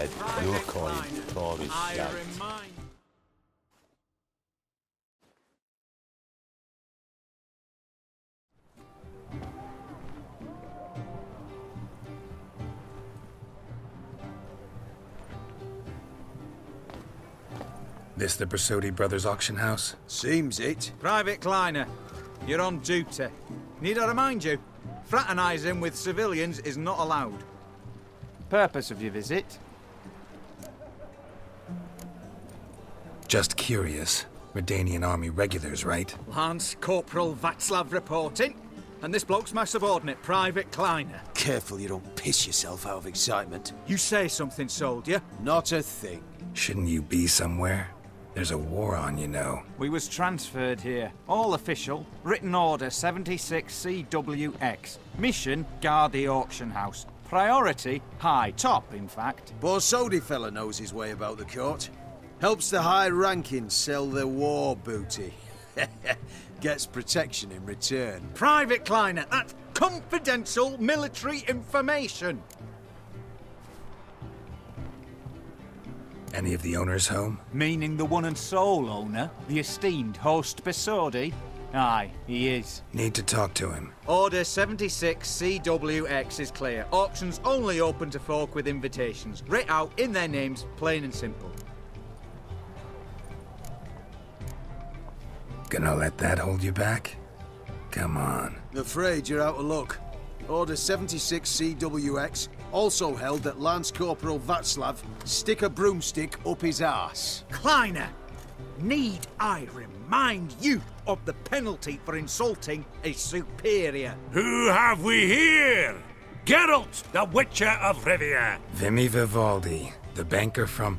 said, your coin for his shout. This the Bersodi Brothers auction house? Seems it. Private Kleiner, you're on duty. Need I remind you? Fraternising with civilians is not allowed. Purpose of your visit? Just curious. Redanian army regulars, right? Lance Corporal Václav reporting. And this bloke's my subordinate, Private Kleiner. Careful you don't piss yourself out of excitement. You say something, soldier? Not a thing. Shouldn't you be somewhere? There's a war on, you know. We was transferred here. All official. Written order 76 CWX. Mission, guard the auction house. Priority, high. Top, in fact. Borsodi fella knows his way about the court. Helps the high-ranking sell their war booty. Gets protection in return. Private Kleiner, that's confidential military information. Any of the owners home? Meaning the one and sole owner, the esteemed host Bersodi? Aye, he is. Need to talk to him. Order 76 CWX is clear. Auctions only open to folk with invitations. Writ out in their names, plain and simple. Gonna let that hold you back? Come on. Afraid you're out of luck. Order 76 CWX also held that Lance Corporal Václav stick a broomstick up his arse. Kleiner, need I remind you of the penalty for insulting a superior? Who have we here? Geralt, the Witcher of Rivia. Vimy Vivaldi, the banker from...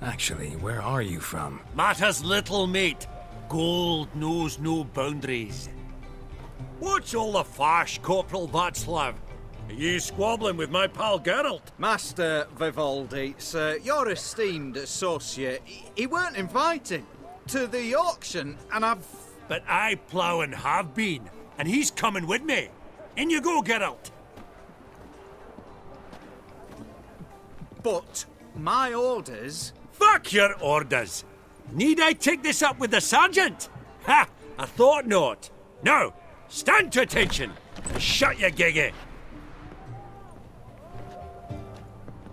Actually, where are you from? Matters little, mate. Gold knows no boundaries. What's all the fash, Corporal Václav? Are you squabbling with my pal Geralt? Master Vivaldi, sir, your esteemed associate, he weren't invited to the auction, and I've... But I plough and have been, and he's coming with me. In you go, Geralt. But my orders... Fuck your orders. Need I take this up with the sergeant? Ha! I thought not. Now, stand to attention and shut your giggy.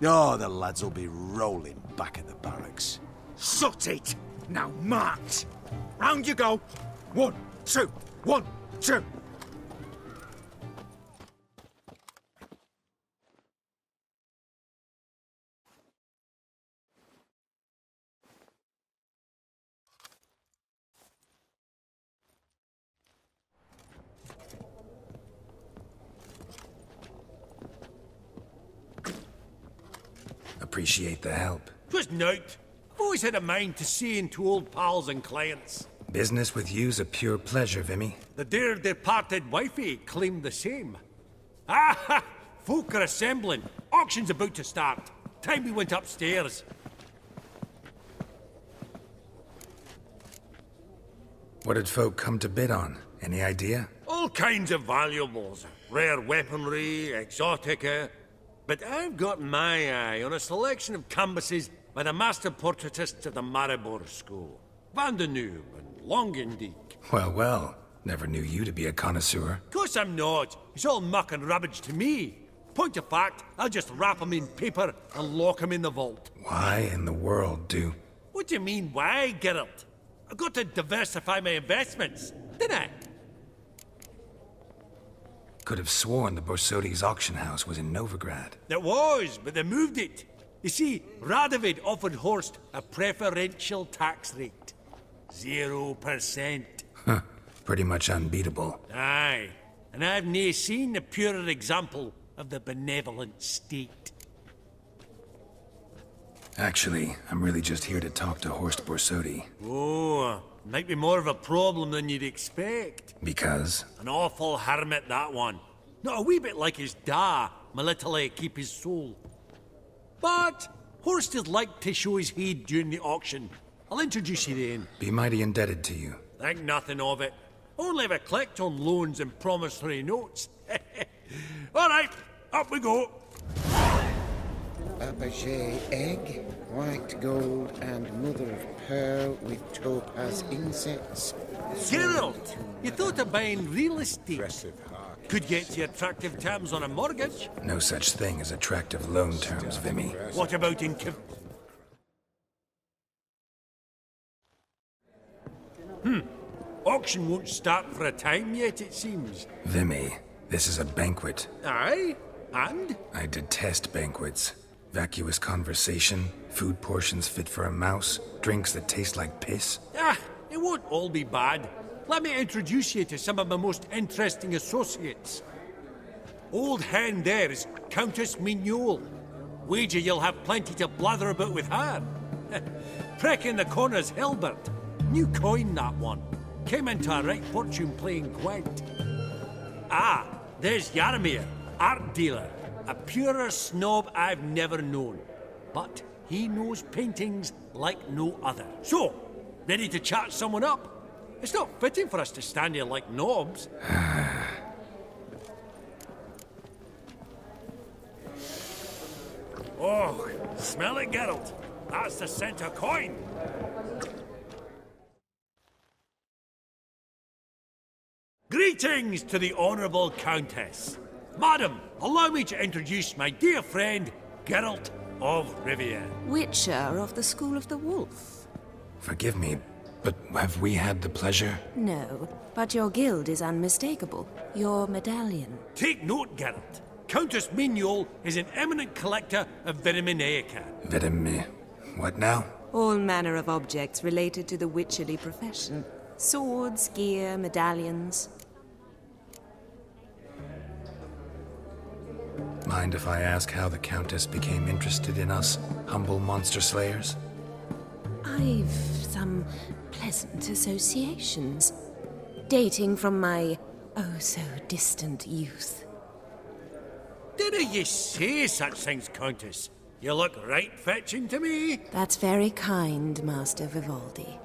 Oh, the lads will be rolling back at the barracks. Sot it! Now march! Round you go! 1, 2, 1, 2! Appreciate the help. 'Twas nowt. I've always had a mind to see into old pals and clients. Business with you's a pure pleasure, Vimy. The dear departed wifey claimed the same. Ah ha! Folk are assembling. Auction's about to start. Time we went upstairs. What did folk come to bid on? Any idea? All kinds of valuables. Rare weaponry, exotica. But I've got my eye on a selection of canvases by the master portraitists of the Maribor School. Van de Noob and Longendijk. Well, well. Never knew you to be a connoisseur. Of course I'm not. It's all muck and rubbish to me. Point of fact, I'll just wrap 'em in paper and lock 'em in the vault. Why in the world do... What do you mean, why, Geralt? I've got to diversify my investments, didn't I? Could have sworn the Borsodi's auction house was in Novigrad. It was, but they moved it. You see, Radovid offered Horst a preferential tax rate. 0%. Huh. Pretty much unbeatable. Aye. And I've nae seen a purer example of the benevolent state. Actually, I'm really just here to talk to Horst Borsodi. Oh, might be more of a problem than you'd expect. Because? An awful hermit, that one. Not a wee bit like his da, my little keep his soul. But Horst would like to show his head during the auction. I'll introduce you then. Be mighty indebted to you. Think nothing of it. Only if I collect on loans and promissory notes. All right, up we go. Fabergé egg, white gold, and mother of pearl with topaz insects. Geralt, you thought of buying real estate. Could get you attractive terms on a mortgage. No such thing as attractive loan terms, Vimy. What about in... Auction won't start for a time yet, it seems. Vimy, this is a banquet. Aye? And? I detest banquets. Vacuous conversation, food portions fit for a mouse, drinks that taste like piss. Ah, it won't all be bad. Let me introduce you to some of my most interesting associates. Old hen there is Countess Mignole. Wager you'll have plenty to blather about with her. Prick in the corner's Hilbert. New coin, that one. Came into a right fortune playing quaint. Ah, there's Yarmir, art dealer. A purer snob I've never known. But he knows paintings like no other. So, ready to chat someone up? It's not fitting for us to stand here like knobs. Oh, smell it, Geralt. That's the center coin. Greetings to the Honourable Countess. Madam, allow me to introduce my dear friend, Geralt of Rivia. Witcher of the School of the Wolf. Forgive me, but have we had the pleasure? No, but your guild is unmistakable. Your medallion. Take note, Geralt. Countess Mignole is an eminent collector of Vitaminaica. What now? All manner of objects related to the witcherly profession. Swords, gear, medallions. Mind if I ask how the Countess became interested in us, humble monster slayers? I've some pleasant associations, dating from my oh-so-distant youth. Didn't you say such things, Countess? You look right fetching to me. That's very kind, Master Vivaldi.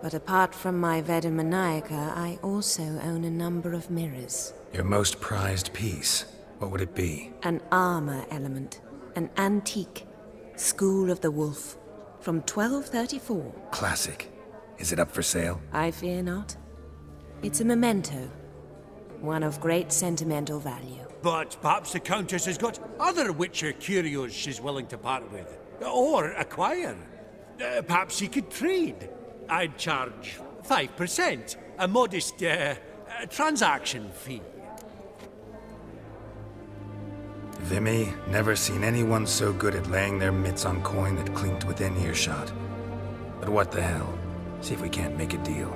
But apart from my Vitaminaica, I also own a number of mirrors. Your most prized piece, what would it be? An armor element. An antique. School of the Wolf. From 1234. Classic. Is it up for sale? I fear not. It's a memento. One of great sentimental value. But perhaps the Countess has got other Witcher curios she's willing to part with. Or acquire. Perhaps she could trade. I'd charge 5%. A modest, transaction fee. Vimy, never seen anyone so good at laying their mitts on coin that clinked within earshot. But what the hell? See if we can't make a deal.